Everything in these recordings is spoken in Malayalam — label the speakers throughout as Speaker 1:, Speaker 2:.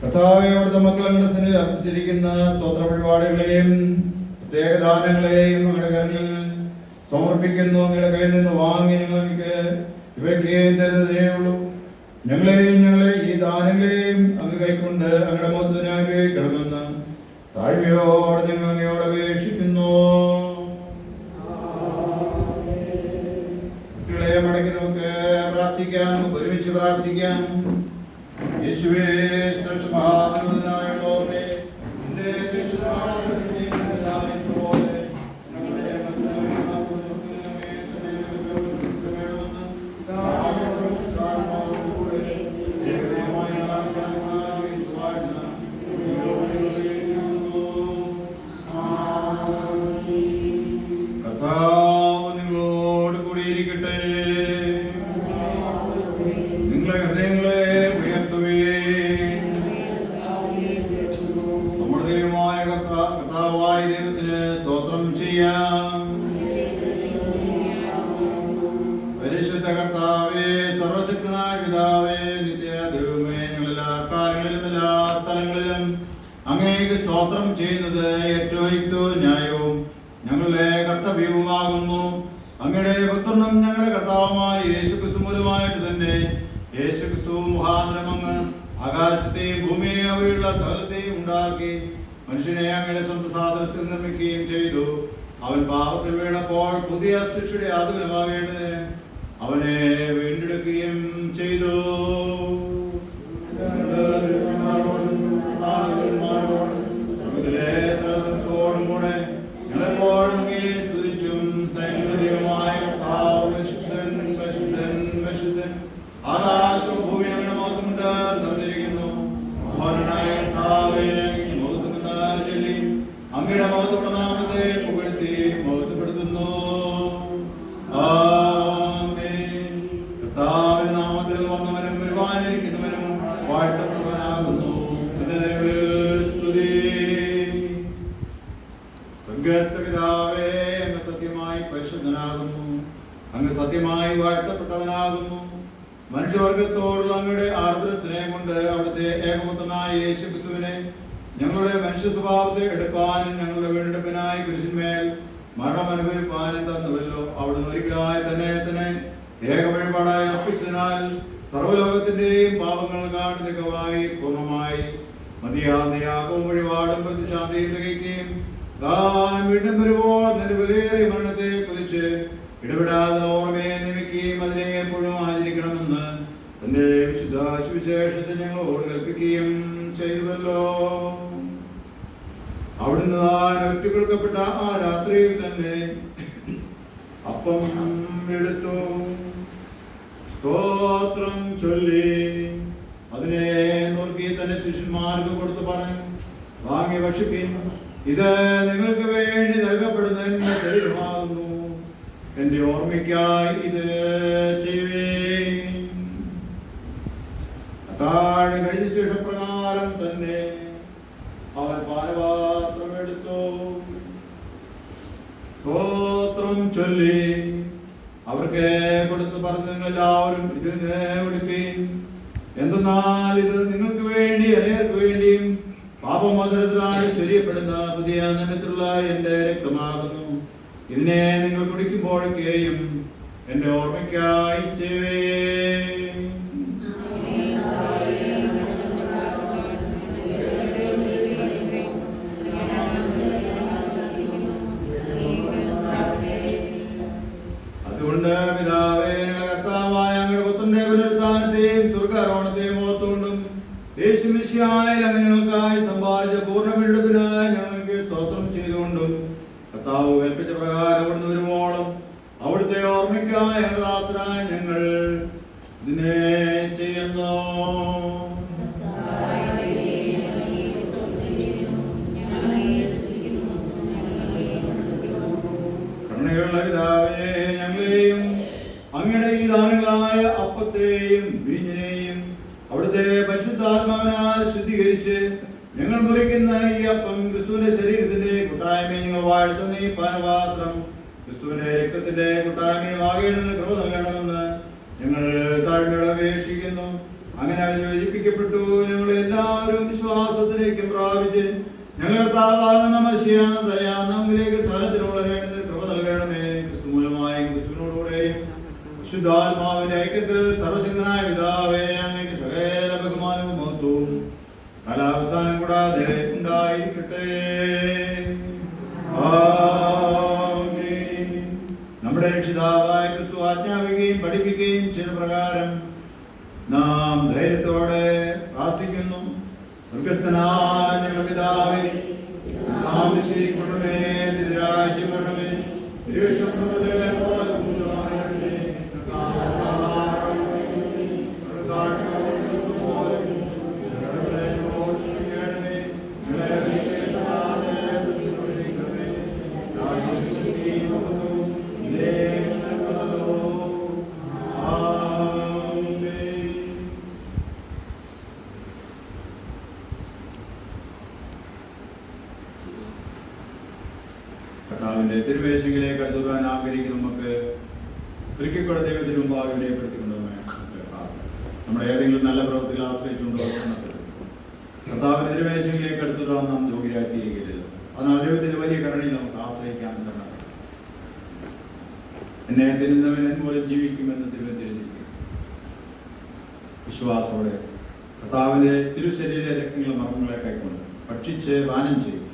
Speaker 1: കർത്താവേ, അവിടുത്തെ മക്കൾ അങ്ങയുടെ സന്നിധിയിൽ അർപ്പിച്ചിരിക്കുന്ന സ്തോത്ര പരിപാടികളെയും പ്രത്യേക ദാനങ്ങളെയും അങ്ങയുടെ കരങ്ങളിൽ സമർപ്പിക്കുന്നു. അങ്ങയുടെ കയ്യിൽ നിന്ന് വാങ്ങി ഞങ്ങൾക്ക് ഇവയ്ക്കുകയും തരുന്നതേ ഉള്ളൂ. ഞങ്ങളെ ഈ ദാനങ്ങളെയും അങ്ങ് കൈക്കൊണ്ട് അങ്ങയുടെ മഹത്വത്തിനായി ഉപയോഗിക്കണമെന്ന് താഴ്മയോടെ ഞങ്ങൾ അങ്ങയോട് അപേക്ഷിക്കുന്നു. കുട്ടികളെ മടക്കി നമുക്ക് പ്രാർത്ഥിക്കാം, നമുക്ക് ഒരുമിച്ച് പ്രാർത്ഥിക്കാം. യേശുവേ, മഹാനായുള്ളവനെ, നിങ്ങളോട് കൂടിയിരിക്കട്ടെ. നിങ്ങളെ ഹൃദയങ്ങളെ ഉയർത്തുവേ. നമ്മുടെ ദൈവമായ കർത്താവായ ദൈവത്തിന് സ്തോത്രം ചെയ്യാം. പരിശുദ്ധ കർത്താവേ, സർവശക്തനായ പിതാവേ, നിത്യ ദൈവമേ, ഞങ്ങളെല്ലാ കാര്യങ്ങളിലും എല്ലാ സ്ഥലങ്ങളിലും അങ്ങേക്ക് സ്തോത്രം ചെയ്യുന്നത് ഏറ്റവും യുക്തവും ന്യായവും ഞങ്ങളുടെ കർത്തവ്യവുമാകുന്നു. അങ്ങയുടെ പുത്രനും ഞങ്ങളുടെ കർത്താവുമായ യേശുക്രിസ്തു മൂലമായിട്ട് തന്നെ യേശുക്രിസ്തു മുഖാന്തരം അങ്ങ് ആകാശത്തെയും ഭൂമിയെ അവയുള്ള സകലത്തെയും ഉണ്ടാക്കി മനുഷ്യനെ അങ്ങയുടെ സ്വന്തം സാദൃശ്യം നിർമ്മിക്കുകയും ചെയ്തു. അവൻ പാപത്തിൽ വീണപ്പോൾ പുതിയ ശിക്ഷയുടെ ആതുരമാകേണ്ടതിന് അവനെ വീണ്ടെടുക്കുകയും ചെയ്തു. കൂടെ ഞങ്ങളെപ്പോഴും സ്തുതിച്ചും ദൈവമായ ആകാശവും ഭൂമിയും കൊണ്ട് നിറഞ്ഞിരിക്കുന്നു. ചൊല്ലി അങ്ങയുടെ മഹത്വനാമത്തെ പുകഴ്ത്തി മഹത്വപ്പെടുത്തുന്നു. കർത്താവിന്റെ നാമത്തിൽ വന്നവനും വരുവാനിരിക്കുന്നവനും വാഴ്ത്തപ്പെട്ടവനാകുന്നു. പിതാവേ, അങ്ങ് സത്യമായി പരിശുദ്ധനാകുന്നു. അങ്ങ് സത്യമായി വാഴ്ത്തപ്പെട്ടവനാകുന്നു. മനുഷ്യവർഗത്തോടുള്ള അങ്ങയുടെ ആർദ്ര സ്നേഹം കൊണ്ട് അവിടുത്തെ ഏകപുത്രനായ യേശുക്രിസ്തുവിനെ ഞങ്ങളുടെ മനുഷ്യ സ്വഭാവത്തെ എടുപ്പാനും ഞങ്ങളുടെ വീണ്ടെടുപ്പിനായി കുരിശിന്മേൽ മരണം അനുഭവിപ്പാനും തന്നുവല്ലോ. അവിടുന്ന് ഒരിക്കലായി തന്നെ ഏകവഴിപാടായി അർപ്പിച്ചതിനാൽ സർവ്വലോകത്തിന്റെയും പാപങ്ങൾ കാട്ടുതികമായി പൂർണ്ണമായി മതിയാകുന്ന യാഗവും വഴിപാടും പ്രതിശാന്തിയും തികയ്ക്കുകയും താൻ വീണ്ടും വരുമ്പോൾ നിന്റെ വിലയേറിയ മരണത്തെ കുറിച്ച് ഇടപെടാതെ ഓർമ്മയെ നിയമിക്കുകയും അതിനെ എപ്പോഴും ആചരിക്കണമെന്ന് തന്റെ വിശുദ്ധ സുവിശേഷത്തെ ഞങ്ങളോട് കൽപ്പിക്കുകയും ചെയ്തുവല്ലോ. അവിടുന്ന് താൻ ഒറ്റപ്പെടുക്കപ്പെട്ട ആ രാത്രിയിൽ തന്നെ അപ്പം എടുത്തു, സ്തോത്രം ചൊല്ലി അതിനെ നുറുക്കി തന്റെ ശിഷ്യന്മാർക്ക് കൊടുത്തു പറഞ്ഞു, വാങ്ങി ഭക്ഷിപ്പിൻ, ഇത് നിങ്ങൾക്ക് വേണ്ടി നൽകപ്പെടുന്ന എന്റെ ശരീരമാകുന്നു. എന്റെ ഓർമ്മയ്ക്കായി ഇത് ചെയ്യുവേൻ. അത്താഴം കഴിഞ്ഞ ശേഷപ്രകാരം തന്നെ അവൻ പാനപാത്രം എടുത്തു, സ്തോത്രം ചൊല്ലി അവർക്ക് കൊടുത്തു പറഞ്ഞു, നിങ്ങളെല്ലാവരും ഇതിനെ കുടിപ്പീൻ. എന്തെന്നാൽ ഇത് നിങ്ങൾക്ക് വേണ്ടി അനേകർക്ക് വേണ്ടിയും പാപമോചനത്തിനായി ചൊരിയപ്പെടുന്ന പുതിയ നിയമത്തിലുള്ള എന്റെ രക്തമാകുന്നു. ഇതിനെ നിങ്ങൾ കുടിക്കുമ്പോഴൊക്കെയും എന്റെ ഓർമ്മയ്ക്കായി ചെയ്യുവേൻ. അതുകൊണ്ട് പിതാവേ, കർത്താവായ അങ്ങയുടെ പുത്രന്റെ പുനരുത്ഥാനത്തെയും സ്വർഗ്ഗാരോഹണത്തെയും ഓർത്തുകൊണ്ടും യേശുമിശിഹായിൽ അങ്ങ് ഞങ്ങൾക്കായി സമ്പാദിച്ച പൂർണ്ണ വീണ്ടെടുപ്പിനായി ഞങ്ങൾക്ക് സ്തോത്രം ചെയ്തുകൊണ്ടും കർത്താവ് കൽപ്പിച്ച പ്രകാരം അവിടുന്ന് വരുവോളം അവിടുത്തെ ഓർമ്മയ്ക്കായി ഞങ്ങളുടെ ദാസരായ ഞങ്ങൾ ഇതിനെ ചെയ്യുന്നു. കരുണയുള്ള പിതാവേ, ഞങ്ങളെയും അങ്ങയുടെ ഈ ദാനങ്ങളായ അപ്പത്തെയും വീഞ്ഞിനെയും അവിടുത്തെ പരിശുദ്ധാത്മാവിനാൽ ശുദ്ധീകരിച്ച് ഞങ്ങൾ മുറിക്കുന്ന ഈ അപ്പം ക്രിസ്തുവിന്റെ ശരീരത്തിന്റെ കൂട്ടായ്മയെ നിങ്ങൾ വാഴ്ത്തുന്ന ഈ പാനപാത്രം ക്രിസ്തുവിന്റെ രക്തത്തിന്റെ കൂട്ടായ്മയും ആകേണ്ടതിന് കൃപ നൽകണമെന്ന് ഞങ്ങൾ താഴ്മയോടെ അപേക്ഷിക്കുന്നു. അങ്ങനെ അവൻ യോജിപ്പിക്കപ്പെട്ടു. ഞങ്ങൾ എല്ലാവരും വിശ്വാസത്തിലേക്കും പ്രാപിച്ച് ഞങ്ങളുടെ താവാകുന്ന മശിയാന്ന ദയാനത്തിലേക്ക് സകലത്തിലുള്ള കൃപ നൽകണമേ. ക്രിസ്തു മൂലമായ ക്രിസ്തുവിനോടുകൂടെയും ശുദ്ധാത്മാവിന്റെ ഐക്യത്തിൽ സർവശക്തനായ പിതാവേ, അങ്ങേക്ക് സകല ബഹുമാനവും മഹത്വവും കാലാവസാനം കൂടാതെ ഉണ്ടായിരിക്കട്ടെ. നമ്മുടെ രക്ഷിതാവായ ക്രിസ്തു ആജ്ഞാപിക്കുകയും പഠിപ്പിക്കുകയും ചെയ്ത പ്രകാരം നാം ധൈര്യത്തോടെ പ്രാർത്ഥിക്കുന്നു. സ്വർഗ്ഗസ്ഥനായ ഞങ്ങളുടെ പിതാവേ, നാം നിശ്ചയിക്കണമേ, നിന്റെ രാജ്യം വരണമേ, തിരുവിഷ്ടം പോലെ ഭൂമിയിലുമാകണമേ. കർത്താവിന്റെ തിരുവേശങ്ങളിലേക്ക് അടുത്തുവാൻ ആഗ്രഹിക്കുന്ന നമുക്ക് ഒരിക്കൽ ദൈവത്തിന് മുമ്പാകെ വിനയപ്പെടുത്തിക്കൊണ്ടുവന്ന് നമ്മുടെ ഏതെങ്കിലും നല്ല പ്രവൃത്തികൾ ആശ്രയിച്ചുകൊണ്ടോ കർത്താവിന്റെ തിരുവേശങ്ങളിലേക്ക് അടുത്തുവാൻ നാം യോഗ്യരാക്കിയിരിക്കില്ല. അതിനാൽ ദൈവത്തിന്റെ വലിയ കരുണയിൽ നമുക്ക് ആശ്രയിക്കാൻ ശ്രമം. എന്നെ തിരുന്നവൻ പോലെ ജീവിക്കുമെന്ന് തിരുവനന്തപുരം വിശ്വാസത്തോടെ കർത്താവിന്റെ തിരുശരീര രക്തങ്ങളും മർമ്മങ്ങളെ കൈക്കൊണ്ട് ഭക്ഷിച്ച് പാനം ചെയ്യും.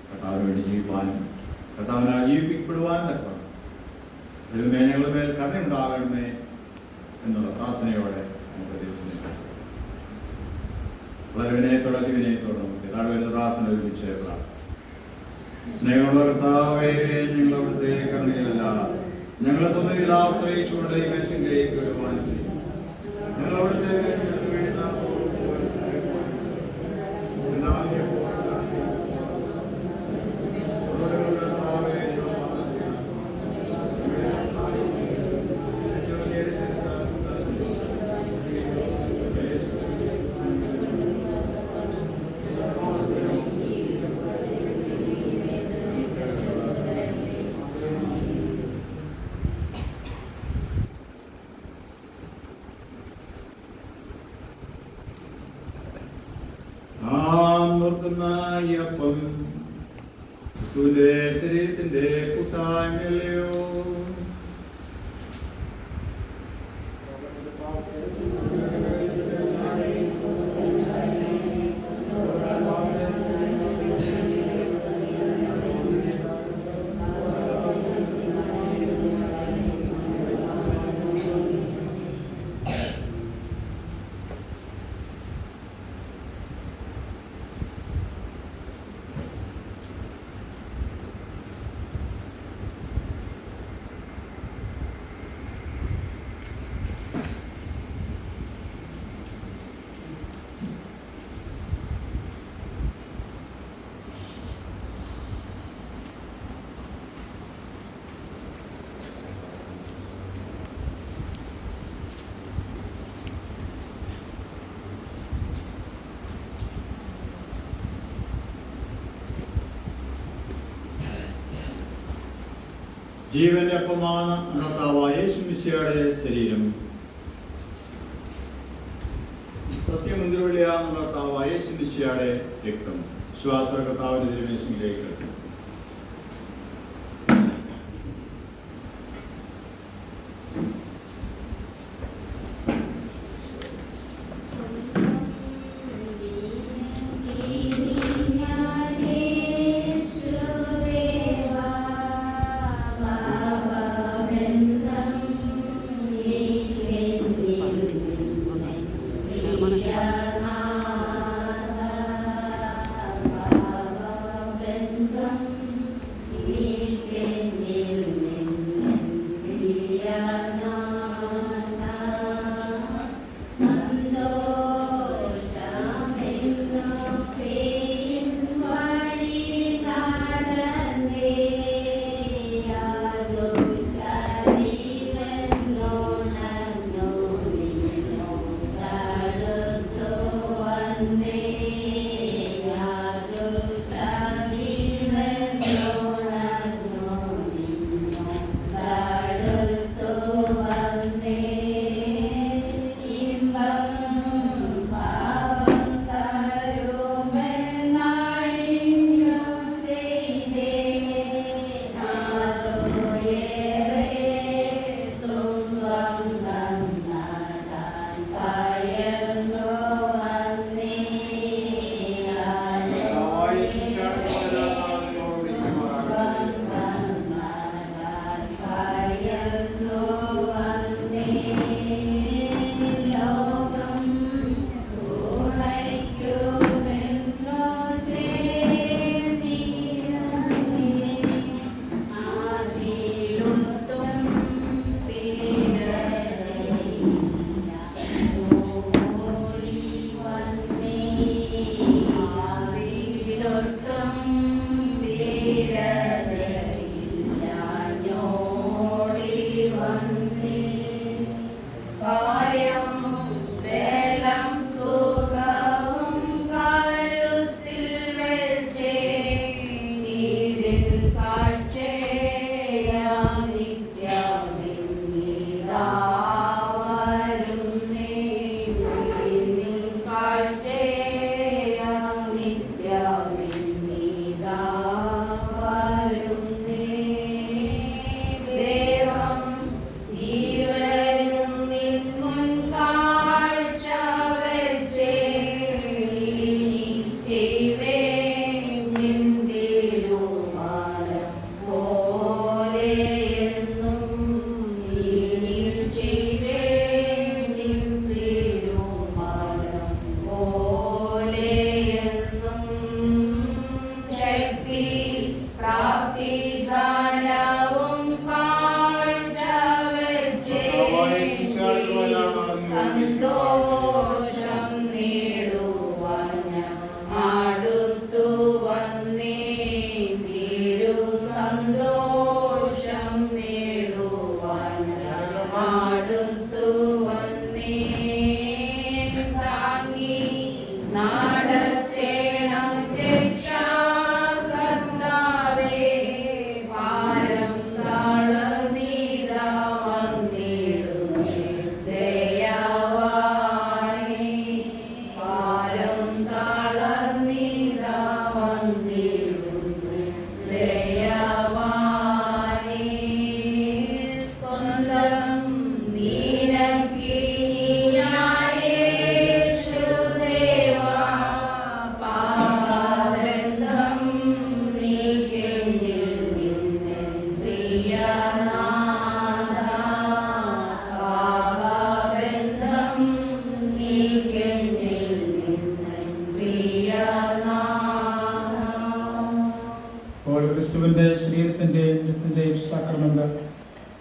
Speaker 1: കർത്താവിന് വേണ്ടി ജീവിപ്പാനും കർത്താവിനാൽ ജീവിപ്പിക്കപ്പെടുവാനും തക്കണം. ദൈവമേ, ഞങ്ങളുടെ മേൽ കരുണയുണ്ടാകണമേ എന്നുള്ള പ്രാർത്ഥനയോടെ വളരെ വിനയത്തോടെ അതിവിനയത്തോടെ നമുക്ക് താഴ്വരുന്ന പ്രാർത്ഥന ഒരുമിച്ച് പ്രാർത്ഥന. സ്നേഹമുള്ള കർത്താവേ, ഞങ്ങളവിടുത്തെ കരുണയിലല്ല ഞങ്ങളെ സ്വന്തത്തിൽ ആശ്രയിച്ചുകൊണ്ട് ഈ മേശയിലേക്ക് വരുവാനും ഞങ്ങളവിടുത്തെ ശരീരത്തിന്റെ കൂട്ടായ്മയിലെയോ ജീവന്റെ അപ്പമാണ് കർത്താവായ യേശുമിശിഹായുടെ ശരീരം. സത്യമന്ത്രിയാണ് കർത്താവായ യേശുമിശിഹായുടെ രക്തം. വിശ്വാസ കർത്താവിന്റെ തിരുമേശയിലേക്ക്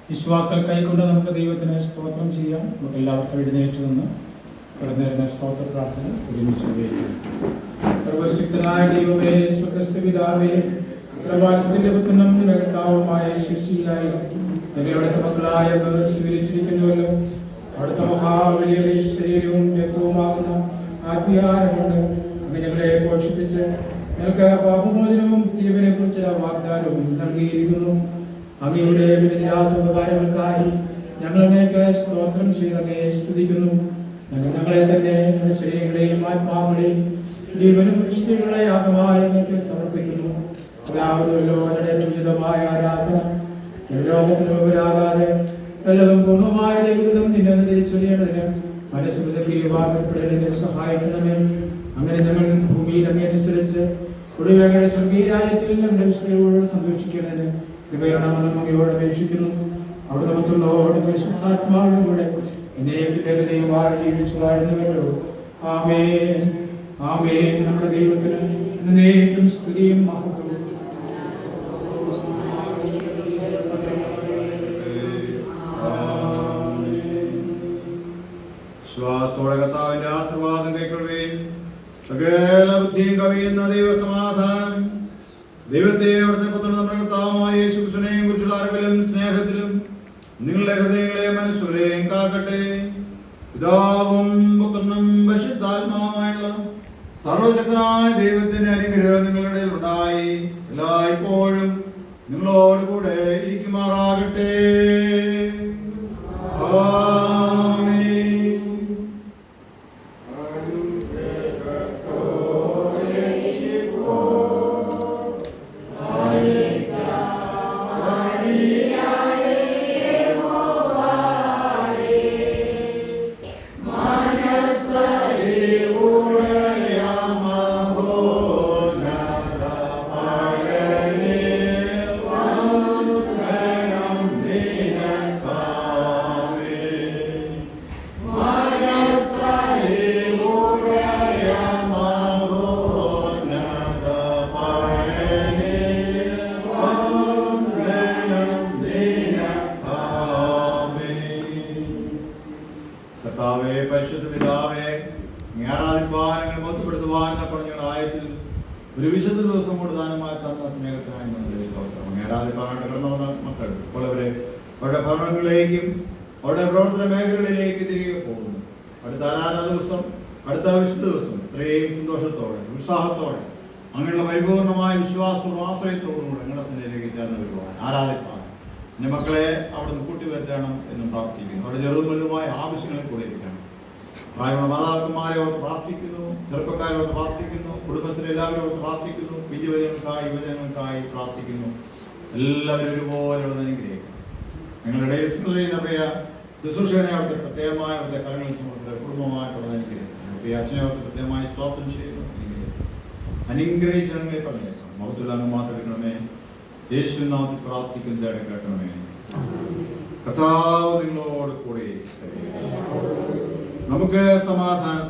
Speaker 2: വിശ്വാസം കൈക്കൊണ്ട് നമുക്ക് ദൈവത്തിന് സ്തോത്രം ചെയ്യാം. നമുക്ക് എല്ലാവർക്കും എഴുന്നേറ്റ് നിന്ന് കടന്നേരുന്ന സ്തോത്ര പ്രാർത്ഥന ഒരുമിച്ച് ഉപയോഗിക്കാം. സർവശക്തനായ ദൈവമേ, സ്വർഗ്ഗസ്ഥ പിതാവേ, പ്രവാസത്തിലും കർത്താവുമായ ശിശിയായി ഞങ്ങളുടെ മക്കളായ സ്വീകരിച്ചിരിക്കുന്നുവല്ലോ. അവിടുത്തെ മഹാബലിയുടെ ശരീരവും രക്തവുമാകുന്ന ആത്മീയാരം കൊണ്ട് അങ്ങ് ഞങ്ങളെ പോഷിപ്പിച്ച് ഞങ്ങൾക്ക് പാപമോചനവും ജീവനെ കുറിച്ചുള്ള വാഗ്ദാനവും നൽകിയിരിക്കുന്നു. അങ്ങയുടെ വിധിയാത്ത ഉപകാരങ്ങൾക്കായി ഞങ്ങൾ അങ്ങേക്ക് സ്തോത്രം ചെയ്ത് അങ്ങയെ സ്തുതിക്കുന്നു. ഞങ്ങളെ തന്നെ ഞങ്ങളുടെ ശരീരങ്ങളെയും ആത്മാക്കളെയും ജീവനും സൃഷ്ടികളെ യാഗമായി അങ്ങേക്ക് സമർപ്പിക്കുന്നു. ഉചിതമായ ആരാധന ലോകത്തിനോരാകാതെ നല്ലതും പൂർണ്ണമായ ദൈവം നിന്നെ തിരിച്ചൊല്ലിയതിന് മനസ്സുപെടലിനെ സഹായിക്കണമേ. അങ്ങനെ ഞങ്ങൾ ഭൂമിയിൽ അങ്ങനുസരിച്ച് ഒടുവയുടെ സ്വർഗീയരാജ്യത്തിൽ നമ്മുടെ വിശ്വയോട് സന്തോഷിക്കേണ്ടതിന് കൃപയോടെ മകയോട് അപേക്ഷിക്കുന്നു. അവിടെ നമുക്കുള്ളവരോട് പരിശുദ്ധാത്മാവിനും കൂടെ എന്നേക്കും ജീവിച്ചു വാഴുന്നവരോ. ആമേൻ ആമേൻ. നമ്മുടെ ദൈവത്തിന് എന്നേക്കും സ്തുതിയും മഹത്വവും.
Speaker 1: വിശ്വാസത്തോടെ കർത്താവിന്റെ ആശീർവാദം കൈക്കൊള്ളുകയും സകല ബുദ്ധിയും കവിയുന്ന ദൈവസമാധാനം ദൈവത്തെ അവിടുത്തെ പുത്രൻ നമ്മുടെ കർത്താവായ യേശുക്രിസ്തുവിനെയും കുറിച്ചുള്ള അറിവിലും സ്നേഹത്തിലും നിങ്ങളുടെ ഹൃദയങ്ങളെ മനസ്സുകളെയും കാക്കട്ടെ. പിതാവും പുത്രനും പരിശുദ്ധാത്മാവുമായുള്ള സർവശക്തനായ ദൈവത്തിന്റെ അനുഗ്രഹം നിങ്ങളുടെ ഉണ്ടായി എല്ലായ്പ്പോഴും നിങ്ങളോട് കൂടെ ഇരിക്കുമാറാകട്ടെ. ഒരു വിശുദ്ധ ദിവസം കൊണ്ട് ദാനമായി തന്ന സ്നേഹത്തിനായി മക്കൾ ഇപ്പോൾ അവരുടെ ഭവനങ്ങളിലേക്കും അവരുടെ പ്രവർത്തന മേഖലകളിലേക്ക് തിരികെ പോകുന്നു. അടുത്ത ആരാധന ദിവസം, അടുത്ത വിശുദ്ധ ദിവസം ഇത്രയും സന്തോഷത്തോടെ ഉത്സാഹത്തോടെ അങ്ങനെയുള്ള പരിപൂർണമായ വിശ്വാസവും ആശ്രയത്തോടും കൂടെ നിങ്ങളുടെ സന്നിധിയിലേക്ക് ചേർന്ന് വരുവാൻ ആരാധിപ്പാൻ എൻ്റെ മക്കളെ അവിടുന്ന് കൂട്ടിവരുത്തണം എന്നും പ്രാർത്ഥിക്കുന്നു. അവരുടെ ചെറുതും വലുതുമായ ആവശ്യങ്ങളിൽ കൂടെ ഇരിക്കണം. പ്രായമുള്ള മാതാപിതാക്കന്മാരെ ഓർത്ത് പ്രാർത്ഥിക്കുന്നു, ചെറുപ്പക്കാരോട് പ്രാർത്ഥിക്കുന്നു, കുടുംബത്തിലെ എല്ലാവരോട് പ്രാർത്ഥിക്കുന്നു, വിദ്യാഭ്യാസങ്ങൾക്കായി യുവജനങ്ങൾക്കായി പ്രാർത്ഥിക്കുന്നു. എല്ലാവരും ഒരുപോലെ അനുഗ്രഹിക്കണം. നിങ്ങളുടെ ഇടയിൽ ശുശ്രൂഷകനെ അവിടുത്തെ പ്രത്യേകമായ അവിടുത്തെ കരങ്ങളിൽ സമർപ്പിച്ച കുടുംബമായിട്ടുള്ള അനുഗ്രഹിക്കണം. അച്ഛനെ അവർക്ക് പ്രത്യേകമായി സ്തോത്രം ചെയ്യുന്നു. അനുഗ്രഹിച്ച് ഞങ്ങളെ പറഞ്ഞേക്കണം. മഹത്തുള്ള അങ്ങ് മാത്രം എടുക്കണമേ. യേശുവിൻ നാമത്തിൽ പ്രാർത്ഥിക്കുന്നതാണ് കേൾക്കണമേ. കർത്താവ് നിങ്ങളോട് കൂടെ നമുക്ക് സമാധാനം